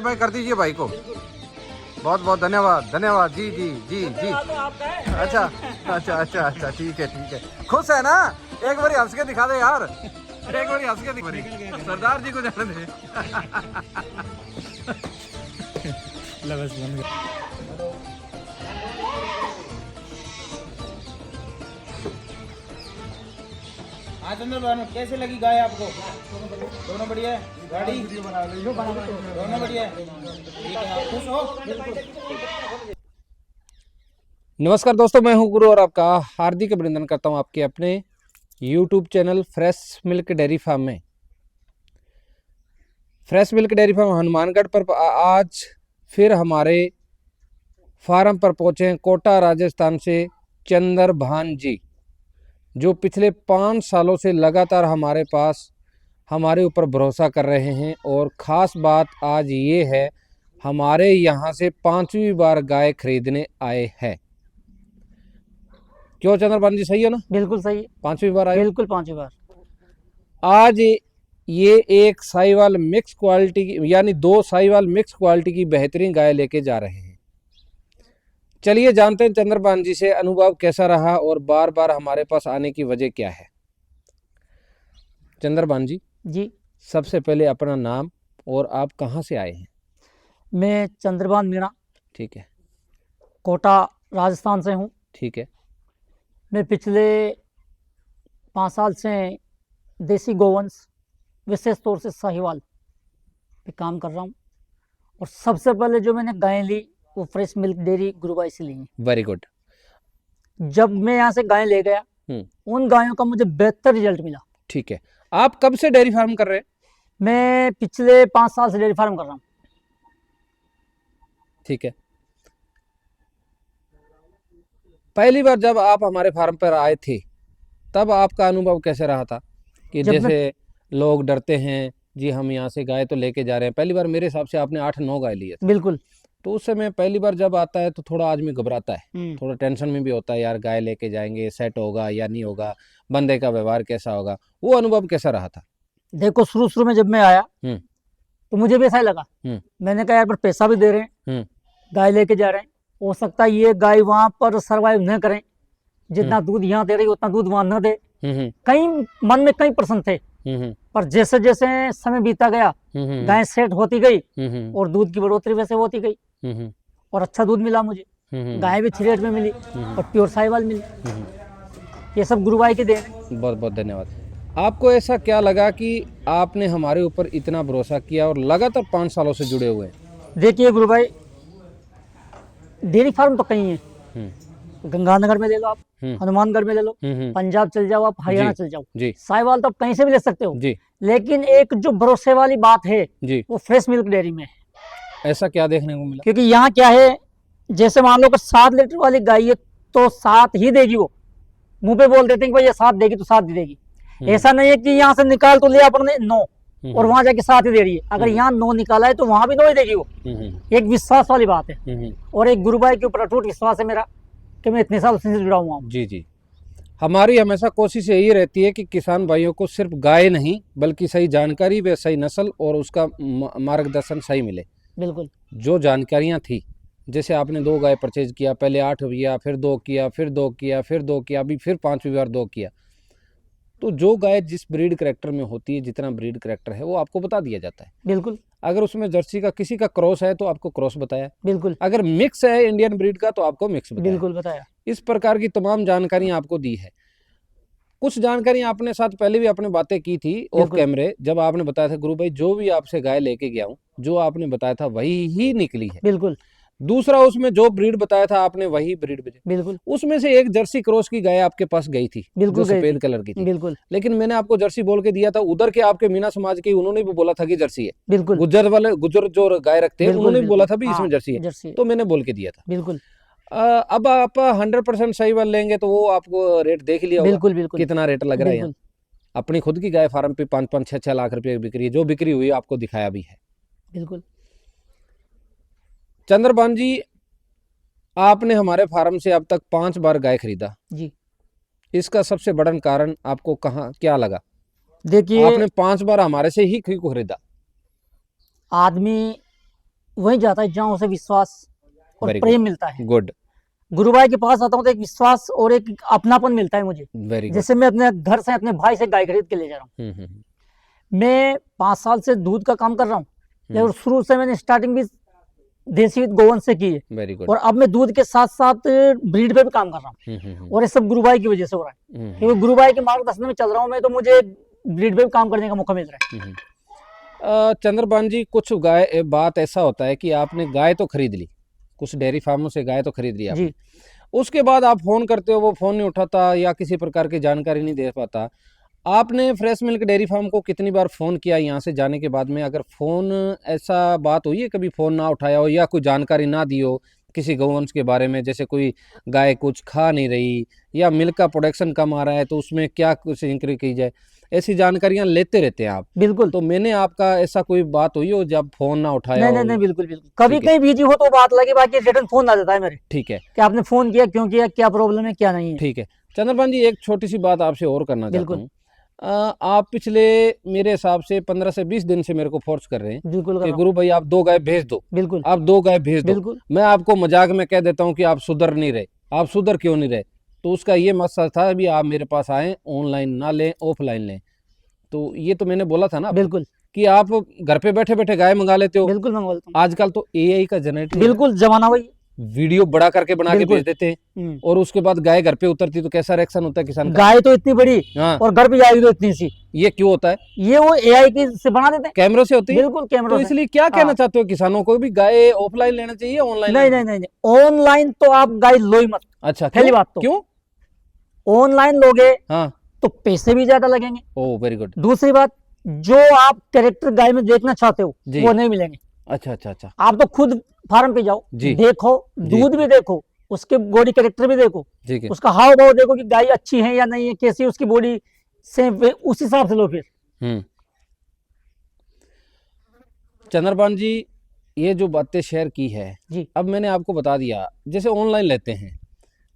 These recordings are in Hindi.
भाई कर दीजिए भाई को। बहुत बहुत धन्यवाद धन्यवाद जी जी जी जी। अच्छा अच्छा अच्छा अच्छा ठीक है खुश है ना। एक बार हंस के दिखा दे यार, एक बार हंस के दिखा दे, सरदार जी को जाने दे। हाँ चंद्र, कैसे लगी गाय आपको? दोनों बढ़िया है, गाड़ी दोनों बढ़िया है, ठीक है, आप खुश हो? नमस्कार दोस्तों, मैं हूं गुरु और आपका हार्दिक अभिनंदन करता हूं आपके अपने YouTube channel fresh milk dairy farm में। Fresh milk dairy farm Hanumangarh पर आज फिर हमारे फार्म पर पहुंचे हैं कोटा राजस्थान से चंद्रभान जी, जो पिछले 5 सालों से लगातार हमारे पास हमारे ऊपर भरोसा कर रहे हैं। और ख़ास बात आज ये है, हमारे यहाँ से 5वीं बार गाय खरीदने आए हैं। क्यों चंद्रभान जी, सही है ना? बिल्कुल सही, 5वीं बार आए, बिल्कुल 5वीं बार। आज ये एक साहिवाल मिक्स क्वालिटी की, यानी 2 साहिवाल मिक्स क्वालिटी की बेहतरीन गाय लेके जा रहे हैं। चलिए जानते हैं चंद्रभान जी से अनुभव कैसा रहा और बार बार हमारे पास आने की वजह क्या है। चंद्रभान जी जी, सबसे पहले अपना नाम और आप कहाँ से आए हैं? मैं चंद्रभान मीणा, ठीक है, कोटा राजस्थान से हूँ। ठीक है। मैं पिछले 5 साल से देसी गोवंश, विशेष तौर से साहिवाल पे काम कर रहा हूँ। और सबसे पहले जो मैंने गायें ली वो फ्रेश मिल्क डेयरी गुरुबाई से ली हैं। Very good. जब मैं यहाँ से गायें ले गया, उन गायों का मुझे बेहतर रिजल्ट मिला। ठीक है, आप कब से डेयरी फार्म कर रहे हैं? मैं पिछले 5 साल से डेयरी फार्म कर रहा हूँ। ठीक है, पहली बार जब आप हमारे फार्म पर आए थे तब आपका अनुभव कैसे रहा था? कि जैसे लोग डरते हैं जी, हम यहाँ से गाय तो लेके जा रहे हैं। पहली बार मेरे हिसाब से आपने 8-9 गाय लिए थे। बिल्कुल। तो उस समय पहली बार जब आता है तो थोड़ा आदमी घबराता है, थोड़ा टेंशन में भी होता है, यार गाय लेके जाएंगे, सेट होगा या नहीं होगा, बंदे का व्यवहार कैसा होगा। वो अनुभव कैसा रहा था? देखो, शुरू में जब मैं आया तो मुझे भी ऐसा ही लगा। मैंने कहा यार, पर पैसा भी दे रहे हैं, गाय लेके जा रहे हैं, हो सकता है ये गाय वहां पर सरवाइव न करें, जितना दूध यहाँ दे रही उतना दूध वहां न दे। कई मन में कई प्रश्न थे, पर जैसे जैसे समय बीता गया गाय सेट होती गई और दूध की बढ़ोतरी वैसे होती गई और अच्छा दूध मिला मुझे। गाय भी अच्छी रेट में मिली और प्योर साहिवाल मिली। ये सब गुरुबाई के देन है। बहुत बहुत धन्यवाद। आपको ऐसा क्या लगा कि आपने हमारे ऊपर इतना भरोसा किया और लगातार 5 सालों से जुड़े हुए हैं? देखिए गुरुबाई, डेयरी फार्म तो कहीं है, गंगानगर में ले लो आप, हनुमानगढ़ में ले लो, पंजाब चल जाओ आप, हरियाणा चल जाओ, साहिवाल तो आप कहीं से भी ले सकते हो जी। लेकिन एक जो भरोसे वाली बात है जी, वो फ्रेश मिल्क डेयरी में है। ऐसा क्या देखने को मिला? क्योंकि यहाँ क्या है, जैसे मान लो कि 7 लीटर वाली गाय है तो 7 ही देगी। वो मुंह पे बोल देते हैं कि भाई ये 7 देगी तो 7 ही देगी। ऐसा नहीं है कि यहाँ से निकाल तो लिया अपने 9 और वहां जाके 7 ही दे रही है। अगर यहाँ 9 निकाला है तो वहां भी 9 ही देगी वो। एक विश्वास वाली बात है और एक गुरुबाई के ऊपर अटूट विश्वास है मेरा कि मैं इतने साल से जुड़ा हुआ हूँ। जी जी, हमारी हमेशा कोशिश यही रहती है कि किसान भाइयों को सिर्फ गाय नहीं बल्कि सही जानकारी व सही नस्ल और उसका मार्गदर्शन सही मिले। बिल्कुल। जो जानकारियाँ थी, जैसे आपने 2 गाय परचेज किया, पहले 8 किया, फिर 2 किया, फिर 2 किया, फिर 2 किया, अभी फिर 5वीं बार 2 किया। तो जो गाय जिस ब्रीड करेक्टर में होती है, जितना ब्रीड करेक्टर है वो आपको बता दिया जाता है। बिल्कुल। अगर उसमें जर्सी का किसी का क्रॉस है तो आपको क्रॉस बताया। बिल्कुल। अगर मिक्स है इंडियन ब्रीड का तो आपको मिक्स बताया। बिल्कुल बताया। इस प्रकार की तमाम जानकारियां आपको दी है। कुछ जानकारी आपने साथ पहले भी आपने बातें की थी ऑफ कैमरे, जब आपने बताया था गुरु भाई जो भी आपसे गाय लेके गया हूँ, जो आपने बताया था वही ही निकली है। बिल्कुल। दूसरा, उसमें जो ब्रीड बताया था आपने वही ब्रीड बजे। बिल्कुल। उसमें से एक जर्सी क्रॉस की गाय आपके पास गई थी, जो सफेद कलर की थी। बिल्कुल। लेकिन मैंने आपको जर्सी बोल के दिया था, उधर के आपके मीना समाज के उन्होंने भी बोला था कि जर्सी है। बिल्कुल। गुज्जर जो गाय रखते हैं उन्होंने भी बोला था भी इसमें जर्सी है, तो मैंने बोल के दिया था। बिल्कुल। अब आप 100% साहिवाल लेंगे तो वो आपको रेट देख लिया होगा। बिल्कुल बिल्कुल। कितना रेट लग रहा है यहाँ। अपनी खुद की गाय फार्म पे 5-5, 6-6 लाख रुपए की बिक्री है, जो बिक्री हुई आपको दिखाया भी है। बिल्कुल। चंद्रभान जी, आपने हमारे फार्म से अब तक 5 बार गाय खरीदा जी। इसका सबसे बड़ा कारण आपको कहाँ क्या लगा? देखिए, आपने 5 बार हमारे से ही क्यों खरीदा? आदमी वहीं जाता है जहाँ उसे विश्वास और Very good. प्रेम मिलता है। गुड, गुरु भाई के पास आता हूँ तो एक विश्वास और एक अपनापन मिलता है मुझे। Very good. जैसे मैं अपने घर से अपने भाई से गाय खरीद के ले जा रहा हूँ। मैं 5 साल से दूध का काम कर रहा हूँ और शुरू से मैंने स्टार्टिंग भी देसी गोवंश से की है वेरी गुड। और अब मैं दूध के साथ साथ ब्रीड पे भी काम कर रहा हूँ और ये सब गुरु भाई की वजह से हो रहा है, क्योंकि गुरु भाई के मार्गदर्शन में चल रहा हूँ मैं, तो मुझे ब्रीड पे भी काम करने का मौका मिल रहा है। चंद्रभान जी, कुछ गाय बात ऐसा होता है कि आपने गाय तो खरीद ली, कुछ डेयरी फार्मों से गाय तो खरीद ली आपने, जी उसके बाद आप फोन करते हो, वो फोन नहीं उठाता या किसी प्रकार की जानकारी नहीं दे पाता। आपने फ्रेश मिल्क डेयरी फार्म को कितनी बार फोन किया यहाँ से जाने के बाद में? अगर फोन ऐसा बात हुई है कभी फोन ना उठाया हो या कोई जानकारी ना दी हो किसी गौवंश के बारे में, जैसे कोई गाय कुछ खा नहीं रही या मिल्क का प्रोडक्शन कम आ रहा है तो उसमें क्या कुछ इंक्री की जाए, ऐसी जानकारियां लेते रहते हैं आप? बिल्कुल। तो मैंने आपका ऐसा कोई बात हुई हो जब फोन ना उठाया नहीं हो? नहीं नहीं, बिल्कुल बिल्कुल। कभी ठीक है। कहीं बिजी हो तो बात लगे, बाकी रिटर्न फोन आ जाता है मेरे ठीक है, कि आपने फोन किया, क्यों किया, क्या प्रॉब्लम है, क्या नहीं है। ठीक है। चंद्रभान जी, एक छोटी सी बात आपसे और करना चाहता बिल्कुल। हूँ। आप पिछले मेरे हिसाब से 15 से 20 दिन से मेरे को फोर्स कर रहे हैं बिल्कुल कर कि रहा हूँ। गुरु भाई आप 2 गाय भेज दो, बिल्कुल आप 2 गाय भेज दो। बिल्कुल मैं आपको मजाक में कह देता हूँ कि आप सुधर नहीं रहे, आप सुधर क्यों नहीं रहे? तो उसका ये मकसद था भी आप मेरे पास आए, ऑनलाइन ना लें, ऑफलाइन लें। तो ये तो मैंने बोला था ना आपको, बिल्कुल कि आप घर पे बैठे बैठे गाय मंगा लेते हो। बिल्कुल मैं बोलता हूँ। आजकल तो एआई का जनरेटर बिल्कुल जमाना वही। वीडियो बड़ा करके बना के बिल्कुल। भेज देते हैं और उसके बाद गाय घर पे उतरती तो कैसा रिएक्शन होता है किसान का? गाय तो इतनी बड़ी हाँ, और घर पे जाएगी तो इतनी सी। ये क्यों होता है? ये वो एआई की से बना देते हैं। कैमरों से होती है। बिल्कुल कैमरा तो से। इसलिए क्या कहना हाँ। चाहते हो किसानों को भी गाय ऑफलाइन लेना चाहिए, ऑनलाइन? नहीं नहीं नहीं नहीं, ऑनलाइन तो आप गाय लो ही मत। अच्छा, पहली बात तो क्यों? ऑनलाइन लोगे हाँ, तो पैसे भी ज्यादा लगेंगे। ओ वेरी गुड। दूसरी बात, जो आप कैरेक्टर गाय में देखना चाहते हो जी। वो नहीं मिलेंगे। अच्छा अच्छा अच्छा, आप तो खुद फार्म पे जाओ, जी। देखो, जी। दूध भी देखो, उसके बॉडी कैरेक्टर भी देखो, ठीक है। उसका हाव भाव देखो कि गाय अच्छी है या नहीं है, कैसी है उसकी बॉडी से, उस हिसाब से लो फिर। चंद्रभान जी, ये जो बातें शेयर की है, जी अब मैंने आपको बता दिया। जैसे ऑनलाइन लेते हैं,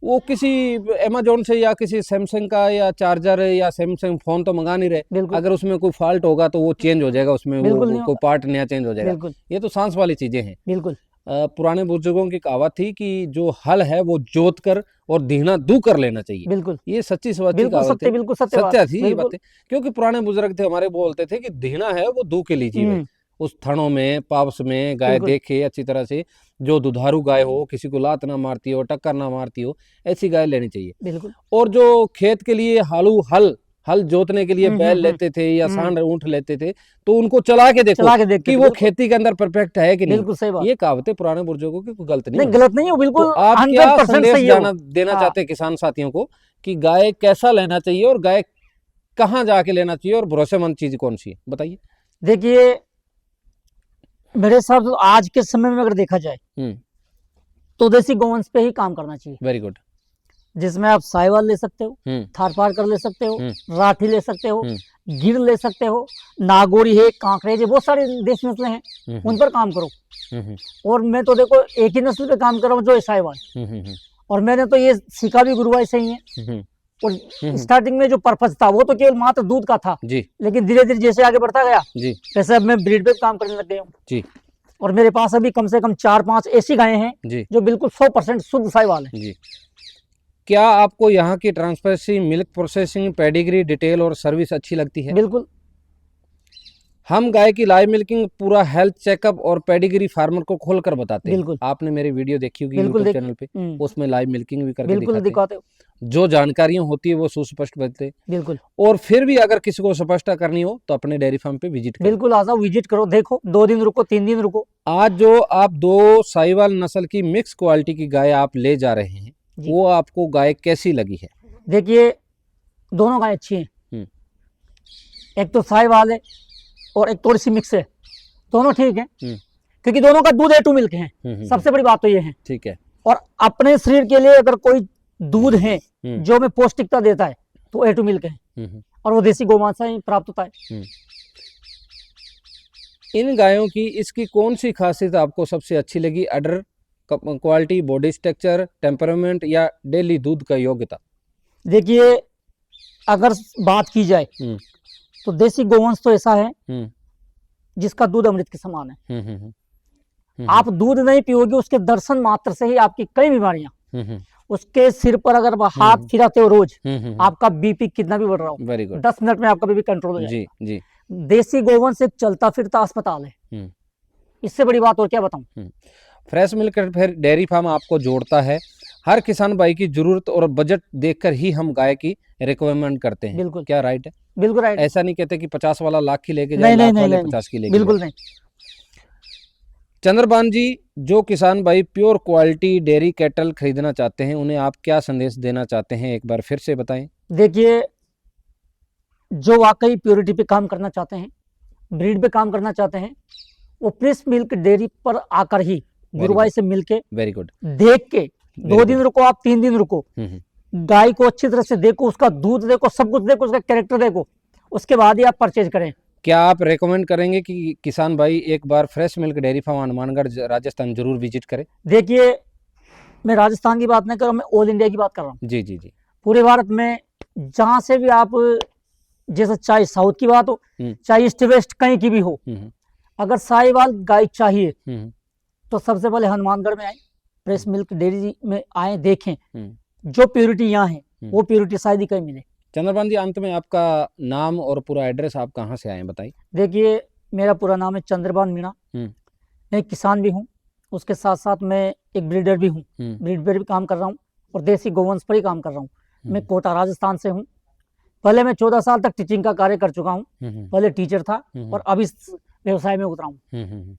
वो किसी अमेजोन से या किसी सैमसंग का या चार्जर या सैमसंग फोन तो मंगा नहीं रहे। बिल्कुल अगर उसमें कोई फॉल्ट होगा तो वो चेंज हो जाएगा, उसमें बिल्कुल वो नहीं कोई पार्ट नया चेंज हो जाएगा। बिल्कुल ये तो सांस वाली चीजें हैं। बिल्कुल पुराने बुजुर्गों की कहावत थी कि जो हल है वो जोत कर और दीहना दू कर लेना चाहिए। बिल्कुल ये सच्ची सच्ची बिल्कुल कहावत सत्य, है, बिल्कुल सत्य सत्य बात, थी ये बिल्कुल। बातें। क्योंकि पुराने बुजुर्ग थे हमारे, बोलते थे कि दीहना है वो दू के लीजिए भाई। हम्म, उस थनों में पावस में गाय बिल्कुल देखे अच्छी तरह से, जो दुधारू गाय हो, किसी को लात ना मारती हो, टक्कर ना मारती हो, ऐसी गाय लेनी चाहिए। बिल्कुल। और जो खेत के लिए हल जोतने के लिए बैल हम्म, लेते थे या सांड ऊंट लेते थे, तो उनको चला के देखो चला के देखते कि थे, वो बिल्कुल खेती के अंदर परफेक्ट है कि नहीं। बिल्कुल सही बात। ये कहावतें पुराने बुजुर्गों की कोई गलत नहीं नहीं है। गलत नहीं है, तो बिल्कुल आप क्या 100% संदेश सही है वो। देना हाँ। चाहते हैं किसान साथियों को कि गाय कैसा लेना चाहिए और गाय कहाँ जाके लेना चाहिए और भरोसेमंद चीज कौन सी है, बताइए। देखिए, मेरे हिसाब से आज के समय में अगर देखा जाए तो देसी गोवंश पे ही काम करना चाहिए, वेरी गुड। जिसमें आप साहिवाल ले सकते हो, थारपारकर ले सकते हो, राठी ले सकते हो, गिर ले सकते हो, नागौरी है, कांकरेज है, बहुत सारी देसी नस्लें हैं, उन पर काम करो। और मैं तो देखो एक ही नस्ल पे काम कर रहा हूँ, जो है साहिवाल। और मैंने तो ये सीखा भी गुरुभाई से ही है। और स्टार्टिंग में जो पर्पज था वो तो केवल मात्र दूध का था जी लेकिन धीरे धीरे जैसे आगे बढ़ता गया जी वैसे अब मैं ब्रीड पे काम करने लग गया हूँ जी और मेरे पास अभी कम से कम 4-5 ऐसी गायें हैं जी जो बिल्कुल 100% शुद्ध साहिवाल है। जी। क्या आपको यहाँ की transparency, milk processing, pedigree, detail और सर्विस अच्छी लगती है? बिल्कुल। हम गाय की लाइव मिल्किंग, पूरा हेल्थ चेकअप और पेडिग्री फार्मर को खोलकर बताते हैं। बिल्कुल। आपने मेरी वीडियो देखी होगी बिल्कुल यूट्यूब चैनल पे, उसमें लाइव मिल्किंग भी करके बिल्कुल दिखाते हो। जो जानकारियां होती है वो सुस्पष्ट बताते। बिल्कुल। और फिर भी अगर किसी को स्पष्टता करनी हो तो अपने डेयरी फार्म पे विजिट करो। बिल्कुल आ जाओ, विजिट करो, देखो, 2 दिन रुको, 3 दिन रुको। आज जो आप 2 साहिवाल नस्ल की मिक्स क्वालिटी की गाय आप ले जा रहे हैं, वो आपको गाय कैसी लगी है? देखिए, दोनों गाय अच्छी हैं। एक तो साहिवाल है और एक थोड़ी सी मिक्स है, दोनों ठीक है क्योंकि दोनों का दूध A2 मिल्क है। सबसे बड़ी बात तो ये है। ठीक है। और अपने शरीर के लिए अगर कोई दूध है जो हमें पौष्टिकता देता है तो A2 मिल्क है और वो देसी गौमांस से ही प्राप्त होता है। इन गायों की इसकी कौन सी खासियत आपको सबसे अच्छी लगी? अडर क्वालिटी, बॉडी स्ट्रक्चर, टेम्परामेंट या डेली दूध का योग्यता? देखिए, अगर बात की जाए तो देसी गोवंश तो ऐसा है जिसका दूध अमृत के समान है। आप दूध नहीं पियोगे, उसके दर्शन मात्र से ही आपकी कई बीमारियां, उसके सिर पर अगर हाथ फिराते हो रोज, आपका बीपी कितना भी बढ़ रहा हो, वेरी गुड, 10 मिनट में आपका बीपी कंट्रोल हो जाएगा। जी जी। देसी गोवंश एक चलता फिरता अस्पताल है, इससे बड़ी बात और क्या बताऊं। फ्रेश मिल्क फिर डेयरी फार्म आपको जोड़ता है। हर किसान भाई की जरूरत और बजट देखकर ही हम गाय की रिक्वायरमेंट करते हैं। बिल्कुल, क्या राइट है? बिल्कुल राइट। ऐसा नहीं कहते कि 50 वाला लाख की लेके जाए, नहीं लाख नहीं वाले नहीं 50 की लेके बिल्कुल जाए। नहीं। चंद्रभान जी, जो किसान भाई प्योर क्वालिटी डेयरी कैटल खरीदना चाहते हैं, उन्हें आप क्या संदेश देना चाहते हैं, एक बार फिर से बताएं। देखिए, जो वाकई प्योरिटी पे काम करना चाहते हैं, ब्रीड पे काम करना चाहते हैं, वो प्रेस मिल्क डेयरी पर आकर ही गुरुभाई से मिलके, वेरी गुड, देख के, 2 दिन रुको, आप 3 दिन रुको, गाय को अच्छी तरह से देखो, उसका दूध देखो, सब कुछ देखो, उसका कैरेक्टर देखो, उसके बाद ही आप परचेज करें। क्या आप रेकमेंड करेंगे कि किसान भाई एक बार fresh milk dairy farm Hanumangarh Rajasthan जरूर विजिट करें? देखिए, मैं राजस्थान की बात नहीं कर रहा हूँ, मैं ऑल इंडिया की बात कर रहा हूँ। जी जी जी। पूरे भारत में जहां से भी आप, जैसे चाहे साउथ की बात हो, चाहे ईस्ट वेस्ट कहीं की भी हो, अगर साहिवाल गाय चाहिए तो सबसे पहले हनुमानगढ़ में आए, फ्रेश मिल्क डेयरी में आए, देखें जो प्योरिटी यहाँ है वो प्योरिटी शायद ही कहीं मिले। चंद्रभान जी, अंत में आपका नाम और पूरा एड्रेस, आप कहाँ से आए बताइए। देखिए, मेरा पूरा नाम है चंद्रभान मीणा, मैं एक किसान भी हूँ, उसके साथ साथ मैं एक ब्रीडर भी हूँ, ब्रीड पर भी काम कर रहा हूँ और देसी गोवंश पर ही काम कर रहा हूँ। मैं कोटा राजस्थान से हूँ। पहले मैं 14 साल तक टीचिंग का कार्य कर चुका हूँ, पहले टीचर था और अब इस व्यवसाय में उतरा हूँ।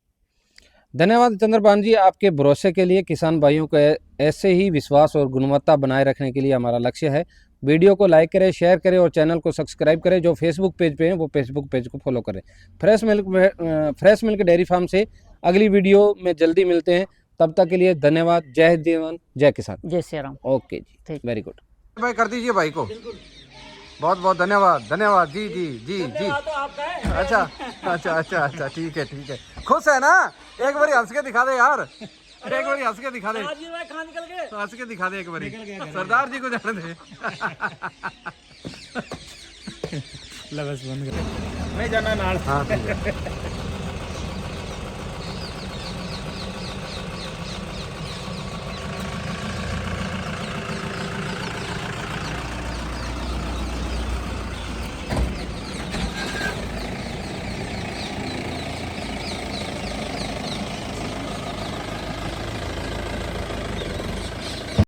धन्यवाद चंद्रभान जी, आपके भरोसे के लिए। किसान भाइयों को ऐसे ही विश्वास और गुणवत्ता बनाए रखने के लिए हमारा लक्ष्य है। वीडियो को लाइक करें, शेयर करें और चैनल को सब्सक्राइब करें। जो फेसबुक पेज पे हैं वो फेसबुक पेज को फॉलो करें। फ्रेश मिल्क डेयरी फार्म से अगली वीडियो में जल्दी मिलते हैं। तब तक के लिए धन्यवाद। जय जवान जय किसान। जय श्री राम। ओके जी, वेरी गुड। भाई कर दीजिए भाई को बहुत बहुत धन्यवाद। धन्यवाद जी जी जी जी। अच्छा अच्छा अच्छा अच्छा, ठीक है ठीक है। खुश है ना? एक बार हंस के दिखा दे यार, एक बार हंस के दिखा दे, हंस के दिखा दे एक बार। सरदार जी को जाने दे। बस बंद कर, मैं जाना नाल।